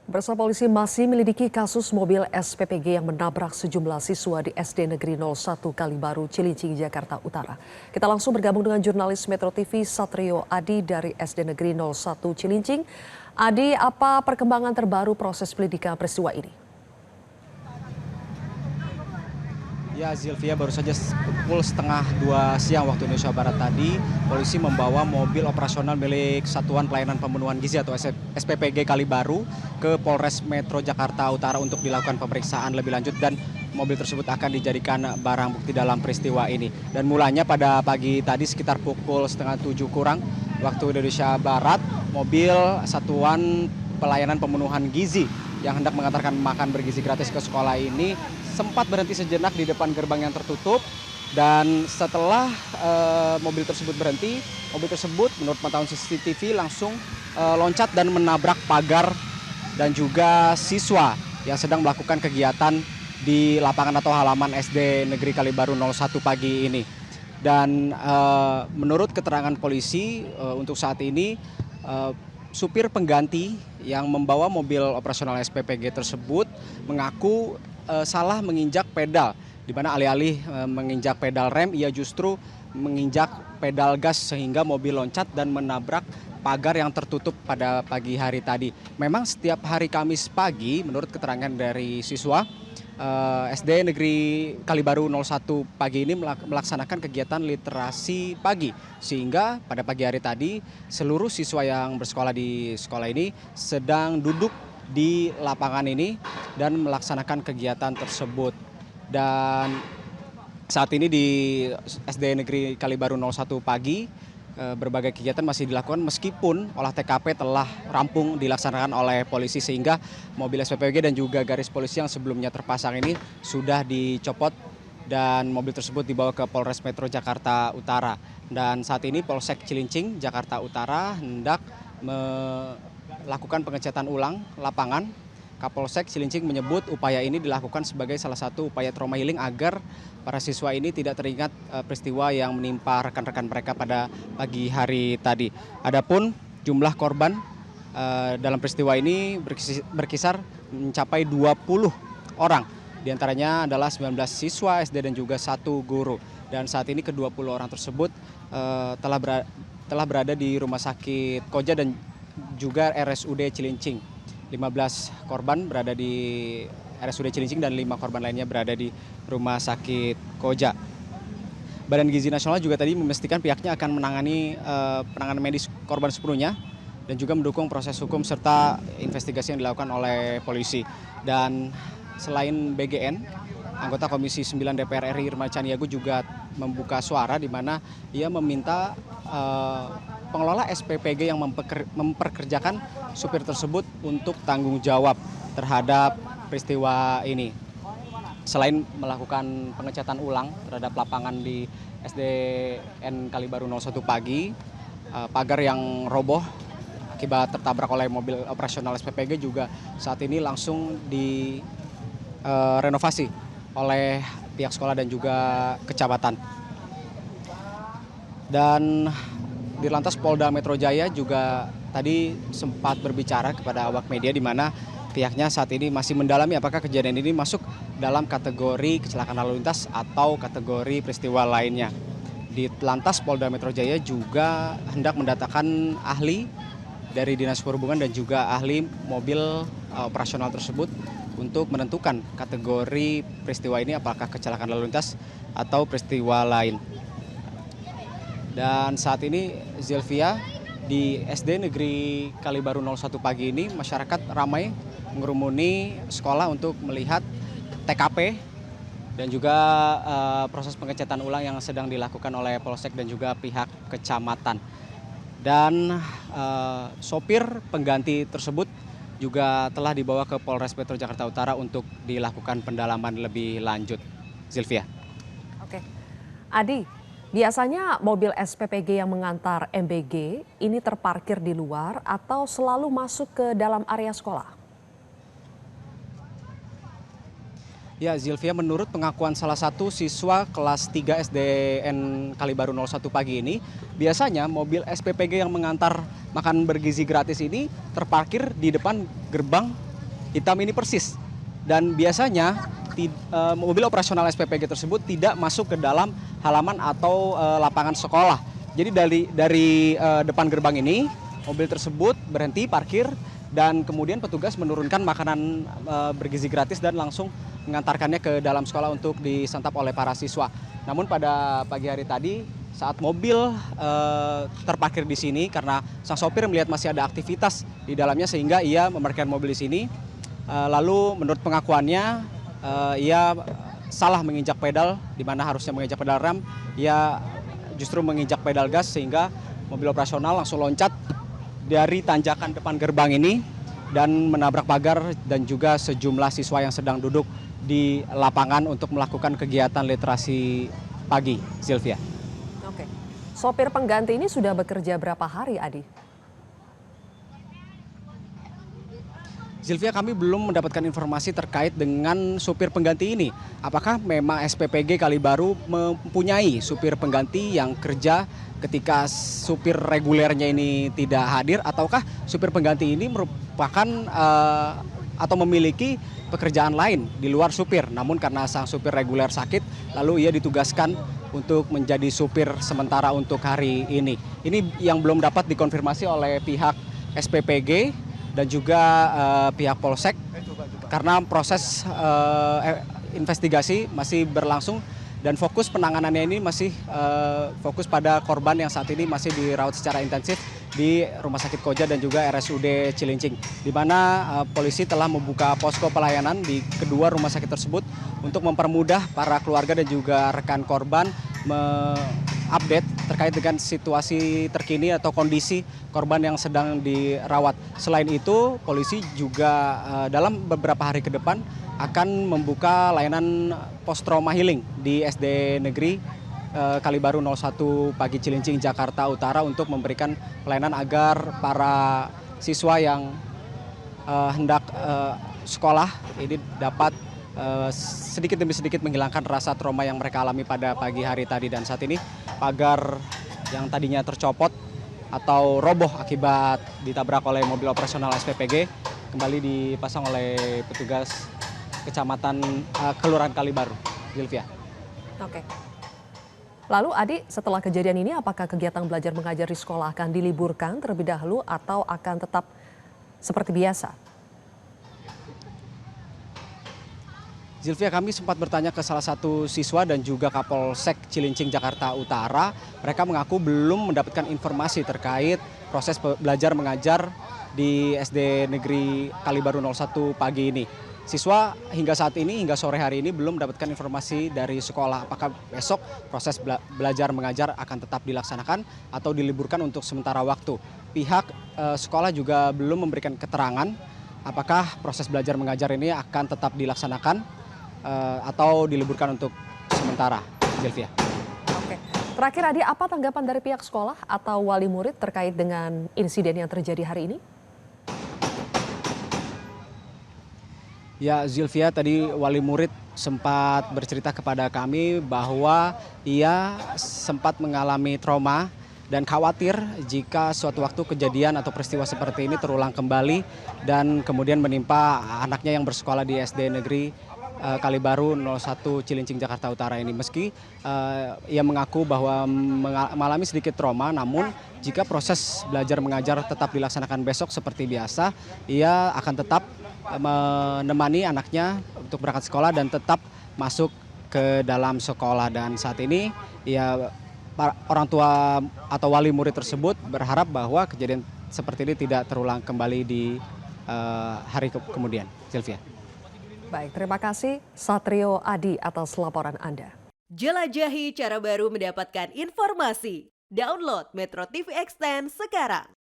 Bersama polisi masih melidiki kasus mobil SPPG yang menabrak sejumlah siswa di SD Negeri 01 Kalibaru, Cilincing, Jakarta Utara. Kita langsung bergabung dengan jurnalis Metro TV Satrio Adi dari SD Negeri 01 Cilincing. Adi, apa perkembangan terbaru proses penyelidikan peristiwa ini? Ya, Zilvia, baru saja pukul setengah 2 siang waktu Indonesia Barat tadi, polisi membawa mobil operasional milik Satuan Pelayanan Pembunuhan Gizi atau SPPG Kalibaru ke Polres Metro Jakarta Utara untuk dilakukan pemeriksaan lebih lanjut dan mobil tersebut akan dijadikan barang bukti dalam peristiwa ini. Dan mulanya pada pagi tadi sekitar pukul setengah 7 kurang waktu Indonesia Barat, mobil Satuan Pelayanan Pembunuhan Gizi yang hendak mengantarkan makan bergizi gratis ke sekolah ini sempat berhenti sejenak di depan gerbang yang tertutup, dan setelah mobil tersebut berhenti, mobil tersebut menurut pantauan CCTV langsung loncat dan menabrak pagar dan juga siswa yang sedang melakukan kegiatan di lapangan atau halaman SD Negeri Kalibaru 01 pagi ini. Dan menurut keterangan polisi untuk saat ini supir pengganti yang membawa mobil operasional SPPG tersebut mengaku salah menginjak pedal, di mana alih-alih menginjak pedal rem, ia justru menginjak pedal gas sehingga mobil loncat dan menabrak pagar yang tertutup pada pagi hari tadi. Memang setiap hari Kamis pagi, menurut keterangan dari siswa, SD Negeri Kalibaru 01 pagi ini melaksanakan kegiatan literasi pagi, sehingga pada pagi hari tadi seluruh siswa yang bersekolah di sekolah ini sedang duduk di lapangan ini dan melaksanakan kegiatan tersebut. Dan saat ini di SD Negeri Kalibaru 01 pagi berbagai kegiatan masih dilakukan meskipun olah TKP telah rampung dilaksanakan oleh polisi, sehingga mobil SPPG dan juga garis polisi yang sebelumnya terpasang ini sudah dicopot dan mobil tersebut dibawa ke Polres Metro Jakarta Utara. Dan saat ini Polsek Cilincing Jakarta Utara hendak melakukan pengecatan ulang lapangan. Kapolsek Cilincing menyebut upaya ini dilakukan sebagai salah satu upaya trauma healing agar para siswa ini tidak teringat peristiwa yang menimpa rekan-rekan mereka pada pagi hari tadi. Adapun jumlah korban dalam peristiwa ini berkisar mencapai 20 orang. Di antaranya adalah 19 siswa SD dan juga 1 guru. Dan saat ini ke-20 orang tersebut telah berada di Rumah Sakit Koja dan juga RSUD Cilincing. 15 korban berada di RSUD Cilincing dan 5 korban lainnya berada di Rumah Sakit Koja. Badan Gizi Nasional juga tadi memastikan pihaknya akan menangani penanganan medis korban sepenuhnya dan juga mendukung proses hukum serta investigasi yang dilakukan oleh polisi. Dan selain BGN, anggota Komisi 9 DPR RI Irma Chaniago juga membuka suara di mana ia meminta pengelola SPPG yang memperkerjakan supir tersebut untuk tanggung jawab terhadap peristiwa ini. Selain melakukan pengecatan ulang terhadap lapangan di SDN Kalibaru 01 pagi, pagar yang roboh akibat tertabrak oleh mobil operasional SPPG juga saat ini langsung direnovasi oleh pihak sekolah dan juga kecamatan. Dan Dirlantas Polda Metro Jaya juga tadi sempat berbicara kepada awak media di mana pihaknya saat ini masih mendalami apakah kejadian ini masuk dalam kategori kecelakaan lalu lintas atau kategori peristiwa lainnya. Dirlantas Polda Metro Jaya juga hendak mendatangkan ahli dari Dinas Perhubungan dan juga ahli mobil operasional tersebut untuk menentukan kategori peristiwa ini apakah kecelakaan lalu lintas atau peristiwa lain. Dan saat ini Zilvia, di SD Negeri Kalibaru 01 pagi ini masyarakat ramai mengerumuni sekolah untuk melihat TKP dan juga proses pengecatan ulang yang sedang dilakukan oleh Polsek dan juga pihak kecamatan. Dan sopir pengganti tersebut juga telah dibawa ke Polres Metro Jakarta Utara untuk dilakukan pendalaman lebih lanjut. Zilvia. Oke, Adi. Biasanya mobil SPPG yang mengantar MBG ini terparkir di luar atau selalu masuk ke dalam area sekolah? Ya, Zilvia, menurut pengakuan salah satu siswa kelas 3 SDN Kalibaru 01 pagi ini, biasanya mobil SPPG yang mengantar makan bergizi gratis ini terparkir di depan gerbang hitam ini persis. Dan biasanya mobil operasional SPPG tersebut tidak masuk ke dalam halaman atau lapangan sekolah. Jadi dari depan gerbang ini mobil tersebut berhenti parkir dan kemudian petugas menurunkan makanan bergizi gratis dan langsung mengantarkannya ke dalam sekolah untuk disantap oleh para siswa. Namun pada pagi hari tadi saat mobil terparkir di sini karena sang sopir melihat masih ada aktivitas di dalamnya sehingga ia memarkirkan mobil di sini. Lalu menurut pengakuannya ia salah menginjak pedal di mana harusnya menginjak pedal rem, ia justru menginjak pedal gas sehingga mobil operasional langsung loncat dari tanjakan depan gerbang ini dan menabrak pagar dan juga sejumlah siswa yang sedang duduk di lapangan untuk melakukan kegiatan literasi pagi, Sylvia. Oke. Sopir pengganti ini sudah bekerja berapa hari, Adi? Sylvia, kami belum mendapatkan informasi terkait dengan supir pengganti ini. Apakah memang SPPG Kalibaru mempunyai supir pengganti yang kerja ketika supir regulernya ini tidak hadir, ataukah supir pengganti ini merupakan atau memiliki pekerjaan lain di luar supir, namun karena sang supir reguler sakit, lalu ia ditugaskan untuk menjadi supir sementara untuk hari ini. Ini yang belum dapat dikonfirmasi oleh pihak SPPG dan juga pihak Polsek, karena proses investigasi masih berlangsung dan fokus penanganannya ini masih fokus pada korban yang saat ini masih dirawat secara intensif di Rumah Sakit Koja dan juga RSUD Cilincing, di mana polisi telah membuka posko pelayanan di kedua rumah sakit tersebut untuk mempermudah para keluarga dan juga rekan korban update terkait dengan situasi terkini atau kondisi korban yang sedang dirawat. Selain itu, polisi juga dalam beberapa hari ke depan akan membuka layanan pos trauma healing di SD Negeri Kalibaru 01 Pagi Cilincing, Jakarta Utara untuk memberikan pelayanan agar para siswa yang hendak sekolah ini dapat sedikit demi sedikit menghilangkan rasa trauma yang mereka alami pada pagi hari tadi. Dan saat ini pagar yang tadinya tercopot atau roboh akibat ditabrak oleh mobil operasional SPPG kembali dipasang oleh petugas Kecamatan Kelurahan Kalibaru, Sylvia. Oke. Lalu Adi, setelah kejadian ini apakah kegiatan belajar mengajar di sekolah akan diliburkan terlebih dahulu atau akan tetap seperti biasa? Sylvia, kami sempat bertanya ke salah satu siswa dan juga Kapolsek Cilincing Jakarta Utara. Mereka mengaku belum mendapatkan informasi terkait proses belajar mengajar di SD Negeri Kalibaru 01 pagi ini. Siswa hingga saat ini, hingga sore hari ini belum mendapatkan informasi dari sekolah apakah besok proses belajar mengajar akan tetap dilaksanakan atau diliburkan untuk sementara waktu. Pihak sekolah juga belum memberikan keterangan apakah proses belajar mengajar ini akan tetap dilaksanakan atau diliburkan untuk sementara, Sylvia. Oke. Terakhir Adi, apa tanggapan dari pihak sekolah atau wali murid terkait dengan insiden yang terjadi hari ini? Ya, Sylvia, tadi wali murid sempat bercerita kepada kami bahwa ia sempat mengalami trauma dan khawatir jika suatu waktu kejadian atau peristiwa seperti ini terulang kembali dan kemudian menimpa anaknya yang bersekolah di SD Negeri Kalibaru 01 Cilincing Jakarta Utara ini. Meski ia mengaku bahwa mengalami sedikit trauma, namun jika proses belajar mengajar tetap dilaksanakan besok seperti biasa, ia akan tetap menemani anaknya untuk berangkat sekolah dan tetap masuk ke dalam sekolah. Dan saat ini ya orang tua atau wali murid tersebut berharap bahwa kejadian seperti ini tidak terulang kembali di hari kemudian. Sylvia. Baik, terima kasih Satrio Adi atas laporan Anda. Jelajahi cara baru mendapatkan informasi. Download Metro TV Extend sekarang.